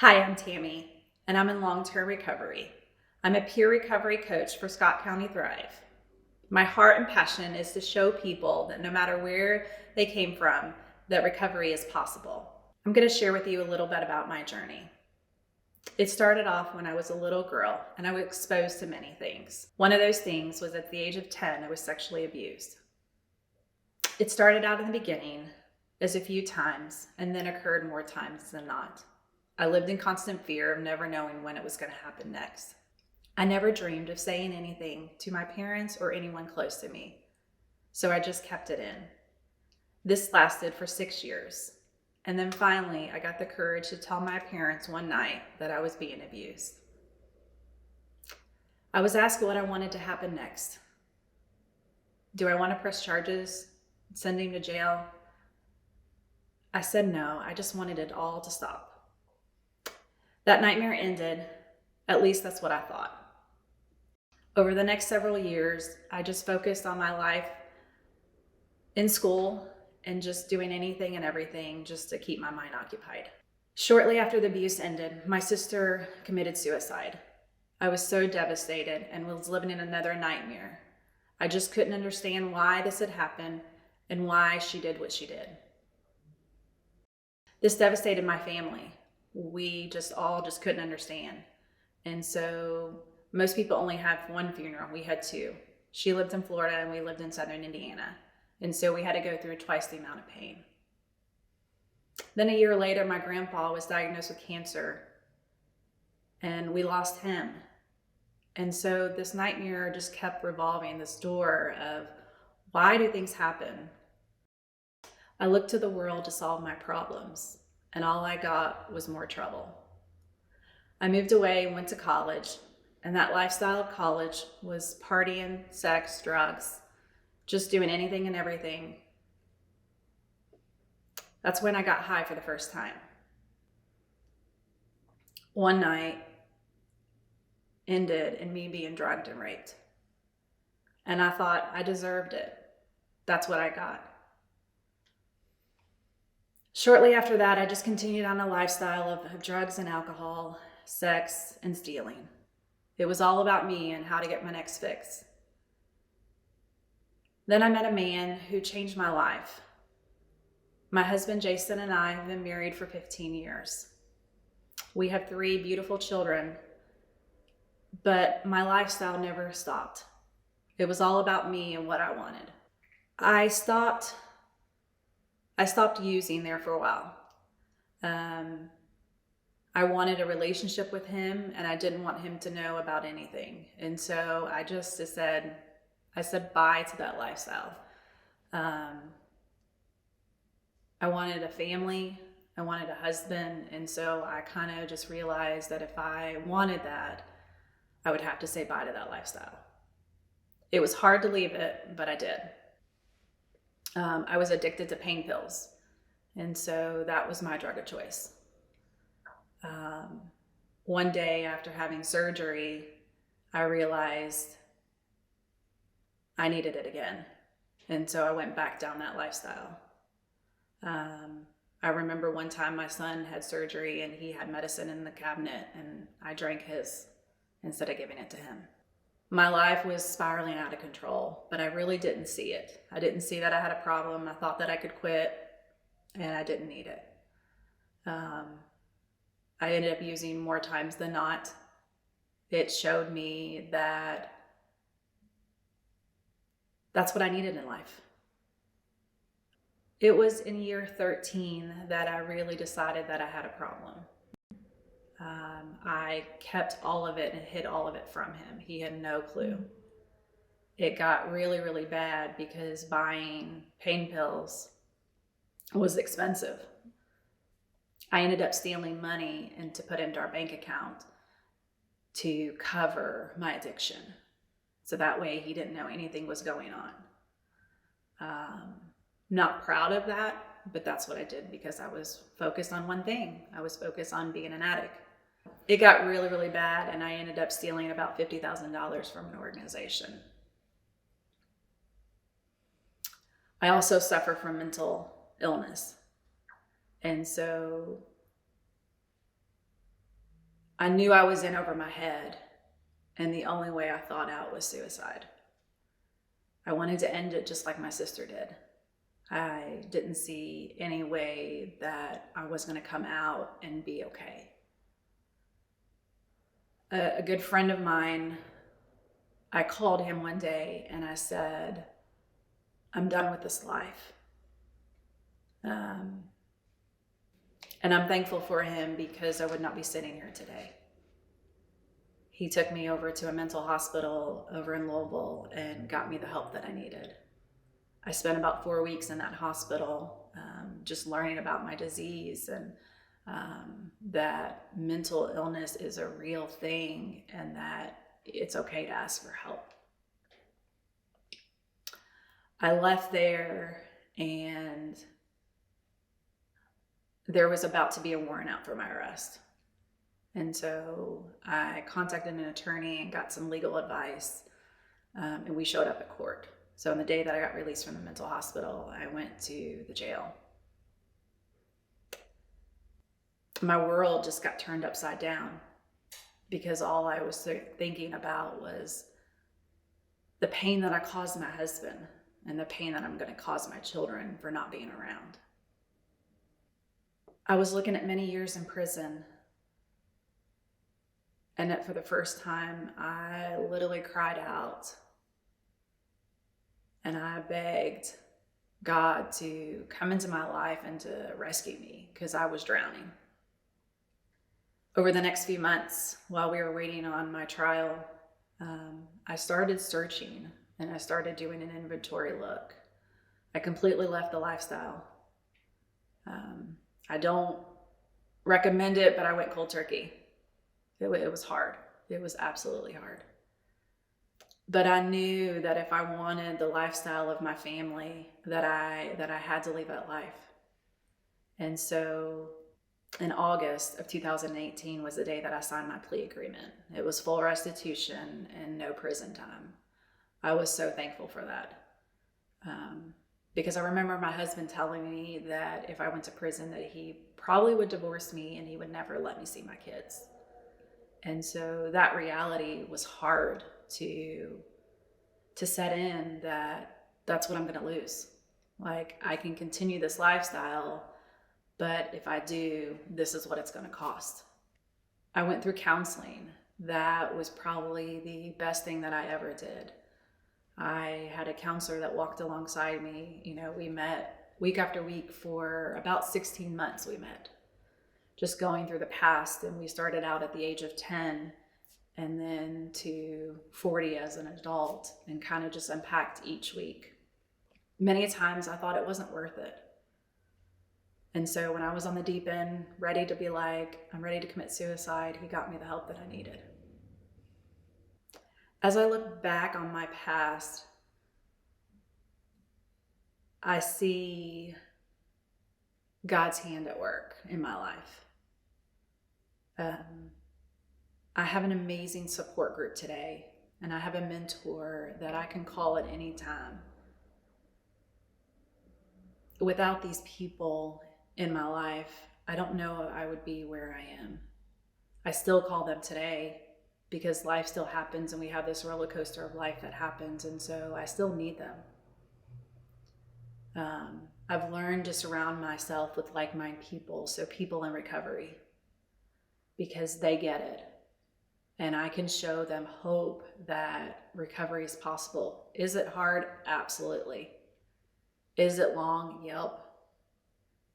Hi, I'm Tami, and I'm in long-term recovery. I'm a peer recovery coach for Scott County Thrive. My heart and passion is to show people that no matter where they came from, that recovery is possible. I'm going to share with you a little bit about my journey. It started off when I was a little girl and I was exposed to many things. One of those things was at the age of 10, I was sexually abused. It started out in the beginning as a few times and then occurred more times than not. I lived in constant fear of never knowing when it was going to happen next. I never dreamed of saying anything to my parents or anyone close to me, so I just kept it in. This lasted for 6 years, and then finally I got the courage to tell my parents one night that I was being abused. I was asked what I wanted to happen next. Do I want to press charges, send him to jail? I said no, I just wanted it all to stop. That nightmare ended, at least that's what I thought. Over the next several years, I just focused on my life in school and just doing anything and everything just to keep my mind occupied. Shortly after the abuse ended, my sister committed suicide. I was so devastated and was living in another nightmare. I just couldn't understand why this had happened and why she did what she did. This devastated my family. We all couldn't understand. And so most people only have one funeral. We had two. She lived in Florida and we lived in Southern Indiana. And so we had to go through twice the amount of pain. Then a year later, my grandpa was diagnosed with cancer and we lost him. And so this nightmare just kept revolving, this door of why do things happen? I looked to the world to solve my problems, and all I got was more trouble. I moved away and went to college, and that lifestyle of college was partying, sex, drugs, just doing anything and everything. That's when I got high for the first time. One night ended in me being drugged and raped. And I thought I deserved it. That's what I got. Shortly after that, I just continued on a lifestyle of drugs and alcohol, sex, and stealing. It was all about me and how to get my next fix. Then I met a man who changed my life. My husband, Jason, and I have been married for 15 years. We have 3 beautiful children, but my lifestyle never stopped. It was all about me and what I wanted. I stopped using there for a while. I wanted a relationship with him and I didn't want him to know about anything. And so I said bye to that lifestyle. I wanted a family, I wanted a husband. And so I kind of just realized that if I wanted that, I would have to say bye to that lifestyle. It was hard to leave it, but I did. I was addicted to pain pills. And so that was my drug of choice. One day after having surgery, I realized I needed it again. And so I went back down that lifestyle. I remember one time my son had surgery and he had medicine in the cabinet and I drank his instead of giving it to him. My life was spiraling out of control, but I really didn't see it. I didn't see that I had a problem. I thought that I could quit and I didn't need it. I ended up using more times than not. It showed me that that's what I needed in life. It was in year 13 that I really decided that I had a problem. I kept all of it and hid all of it from him. He had no clue. It got really, really bad because buying pain pills was expensive. I ended up stealing money and to put into our bank account to cover my addiction. So that way he didn't know anything was going on. Not proud of that, but that's what I did because I was focused on one thing. I was focused on being an addict. It got really, really bad, and I ended up stealing about $50,000 from an organization. I also suffer from mental illness. And so I knew I was in over my head, and the only way I thought out was suicide. I wanted to end it just like my sister did. I didn't see any way that I was going to come out and be okay. A good friend of mine, I called him one day and I said, I'm done with this life. And I'm thankful for him because I would not be sitting here today. He took me over to a mental hospital over in Louisville and got me the help that I needed. I spent about 4 weeks in that hospital, just learning about my disease and that mental illness is a real thing and that it's okay to ask for help. I left there and there was about to be a warrant out for my arrest. And so I contacted an attorney and got some legal advice, and we showed up at court. So on the day that I got released from the mental hospital, I went to the jail. My world just got turned upside down because all I was thinking about was the pain that I caused my husband and the pain that I'm going to cause my children for not being around. I was looking at many years in prison, and that for the first time, I literally cried out and I begged God to come into my life and to rescue me because I was drowning. Over the next few months, while we were waiting on my trial, I started searching and I started doing an inventory look. I completely left the lifestyle. I don't recommend it, but I went cold turkey. It was hard. It was absolutely hard. But I knew that if I wanted the lifestyle of my family, that I had to leave that life. And so in August of 2018 was the day that I signed my plea agreement. It was full restitution and no prison time. I was so thankful for that. Because I remember my husband telling me that if I went to prison that he probably would divorce me and he would never let me see my kids. And so that reality was hard to set in, that that's what I'm going to lose. Like, I can continue this lifestyle, but if I do, this is what it's going to cost. I went through counseling. That was probably the best thing that I ever did. I had a counselor that walked alongside me. You know, we met week after week for about 16 months. We met just going through the past, and we started out at the age of 10 and then to 40 as an adult, and kind of just unpacked each week. Many times I thought it wasn't worth it. And so when I was on the deep end, ready to be like, I'm ready to commit suicide, he got me the help that I needed. As I look back on my past, I see God's hand at work in my life. I have an amazing support group today, and I have a mentor that I can call at any time. Without these people in my life, I don't know if I would be where I am. I still call them today because life still happens, and we have this roller coaster of life that happens, and so I still need them. I've learned to surround myself with like-minded people, so people in recovery, because they get it. And I can show them hope that recovery is possible. Is it hard? Absolutely. Is it long? Yep.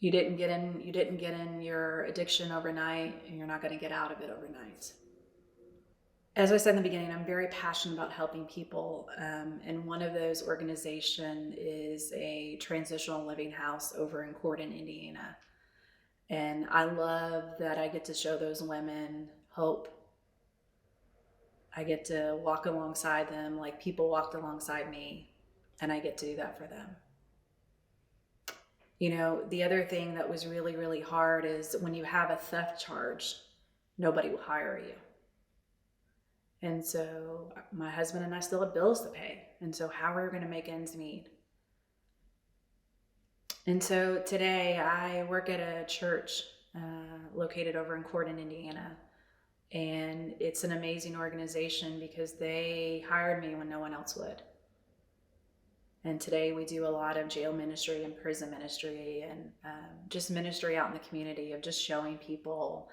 You didn't get in your addiction overnight, and you're not going to get out of it overnight. As I said in the beginning, I'm very passionate about helping people, and one of those organizations is a transitional living house over in Corden, Indiana. And I love that I get to show those women hope. I get to walk alongside them like people walked alongside me, and I get to do that for them. You know, the other thing that was really, really hard is when you have a theft charge, nobody will hire you. And so my husband and I still have bills to pay. And so how are we going to make ends meet? And so today I work at a church located over in Corden, Indiana. And it's an amazing organization because they hired me when no one else would. And today we do a lot of jail ministry and prison ministry and just ministry out in the community of just showing people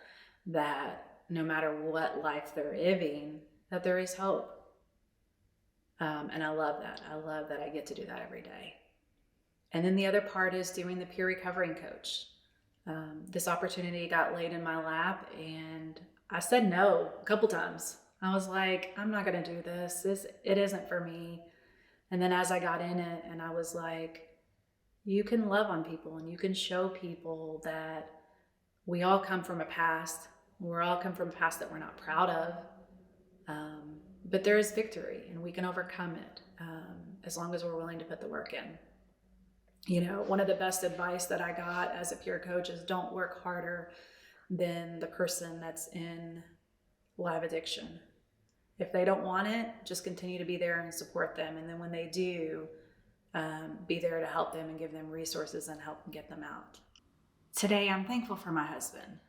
that no matter what life they're living, that there is hope. And I love that. I love that I get to do that every day. And then the other part is doing the peer recovering coach. This opportunity got laid in my lap and I said no a couple times. I was like, I'm not going to do this. It isn't for me. And then as I got in it and I was like, you can love on people and you can show people that we all come from a past. We're all come from a past that we're not proud of. But there is victory and we can overcome it as long as we're willing to put the work in. You know, one of the best advice that I got as a peer coach is don't work harder than the person that's in live addiction. If they don't want it, just continue to be there and support them. And then when they do, be there to help them and give them resources and help them get them out. Today, I'm thankful for my husband.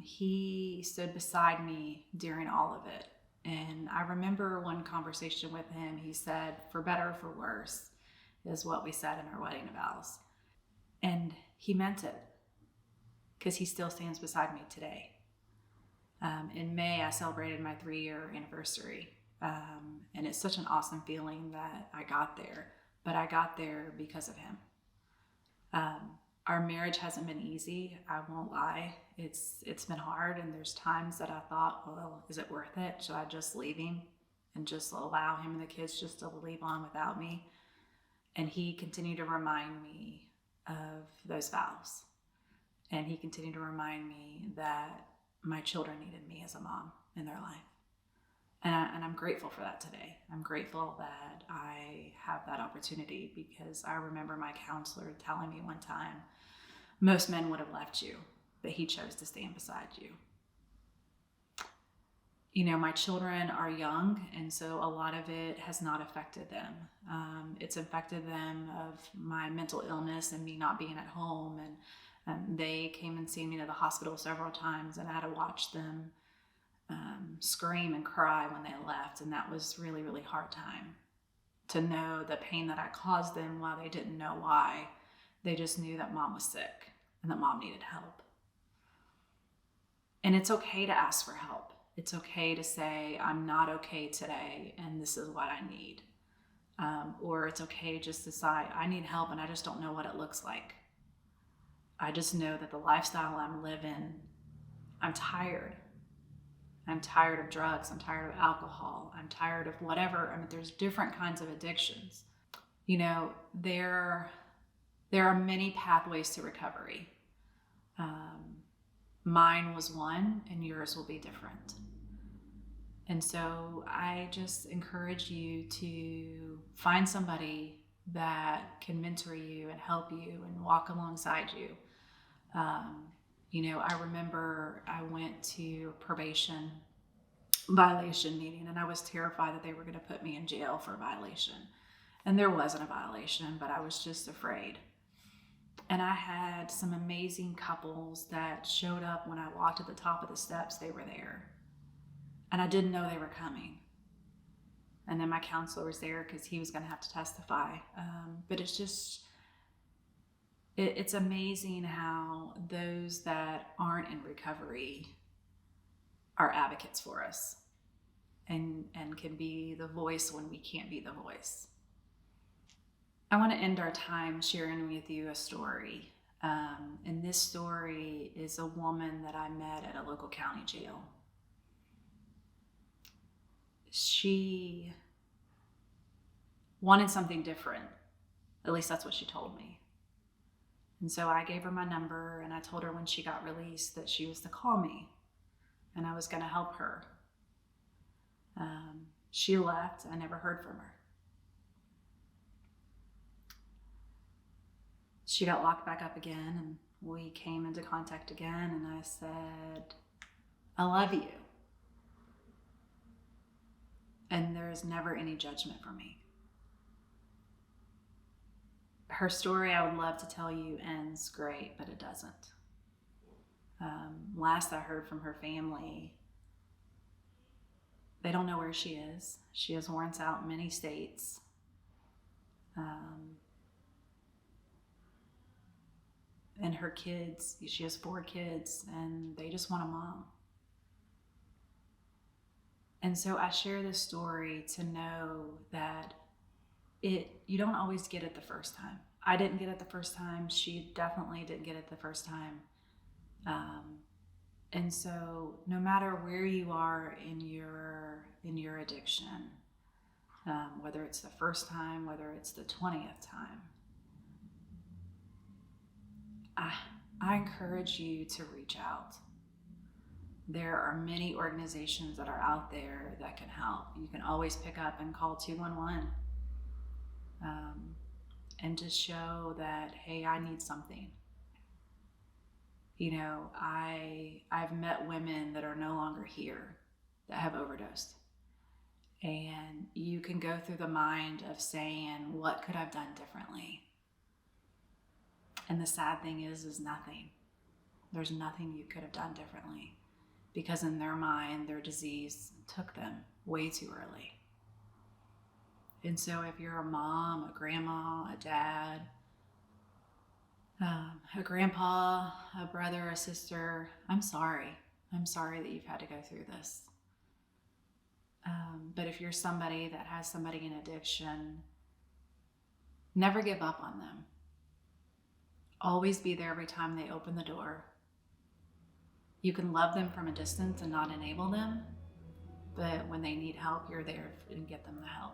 He stood beside me during all of it. And I remember one conversation with him, he said, for better or for worse, is what we said in our wedding vows. And he meant it because he still stands beside me today. In May, I celebrated my 3-year anniversary. And it's such an awesome feeling that I got there, but I got there because of him. Our marriage hasn't been easy. I won't lie. It's been hard. And there's times that I thought, well, is it worth it? Should I just leave him and just allow him and the kids just to leave on without me? And he continued to remind me of those vows. And he continued to remind me that my children needed me as a mom in their life. And I'm grateful for that today. I'm grateful that I have that opportunity because I remember my counselor telling me one time, most men would have left you, but he chose to stand beside you. You know, my children are young, and so a lot of it has not affected them. It's affected them of my mental illness and me not being at home. And they came and seen me to the hospital several times, and I had to watch them scream and cry when they left. And that was really, really hard time to know the pain that I caused them while they didn't know why. They just knew that mom was sick and that mom needed help. And it's okay to ask for help. It's okay to say, I'm not okay today and this is what I need. Or it's okay just to say, I need help and I just don't know what it looks like. I just know that the lifestyle I'm living, I'm tired. I'm tired of drugs. I'm tired of alcohol. I'm tired of whatever. I mean, there's different kinds of addictions. You know, there are many pathways to recovery. Mine was one and yours will be different. And so I just encourage you to find somebody that can mentor you and help you and walk alongside you. You know, I remember I went to a probation violation meeting and I was terrified that they were going to put me in jail for a violation. And there wasn't a violation, but I was just afraid. And I had some amazing couples that showed up when I walked at the top of the steps. They were there. And I didn't know they were coming. And then my counselor was there because he was going to have to testify. But it's just, it's amazing how those that aren't in recovery are advocates for us and can be the voice when we can't be the voice. I want to end our time sharing with you a story. And this story is a woman that I met at a local county jail. She wanted something different. At least that's what she told me. And so I gave her my number and I told her when she got released that she was to call me and I was going to help her. She left. I never heard from her. She got locked back up again and we came into contact again and I said, I love you. And there is never any judgment for me. Her story, I would love to tell you, ends great, but it doesn't. Last I heard from her family, They don't know where she is. She has warrants out in many states. And her kids, she has 4 kids, and they just want a mom. And so I share this story to know that you don't always get it the first time. I didn't get it the first time. She definitely didn't get it the first time. And so no matter where you are in your addiction, whether it's the first time, whether it's the 20th time, I encourage you to reach out. There are many organizations that are out there that can help. You can always pick up and call 211 and just show that, hey, I need something. You know, I've met women that are no longer here that have overdosed. And you can go through the mind of saying, what could I have done differently? And the sad thing is nothing. There's nothing you could have done differently, because in their mind, their disease took them way too early. And so if you're a mom, a grandma, a dad, a grandpa, a brother, a sister, I'm sorry. I'm sorry that you've had to go through this. But if you're somebody that has somebody in addiction, never give up on them. Always be there every time they open the door. You can love them from a distance and not enable them, but when they need help, you're there and get them the help.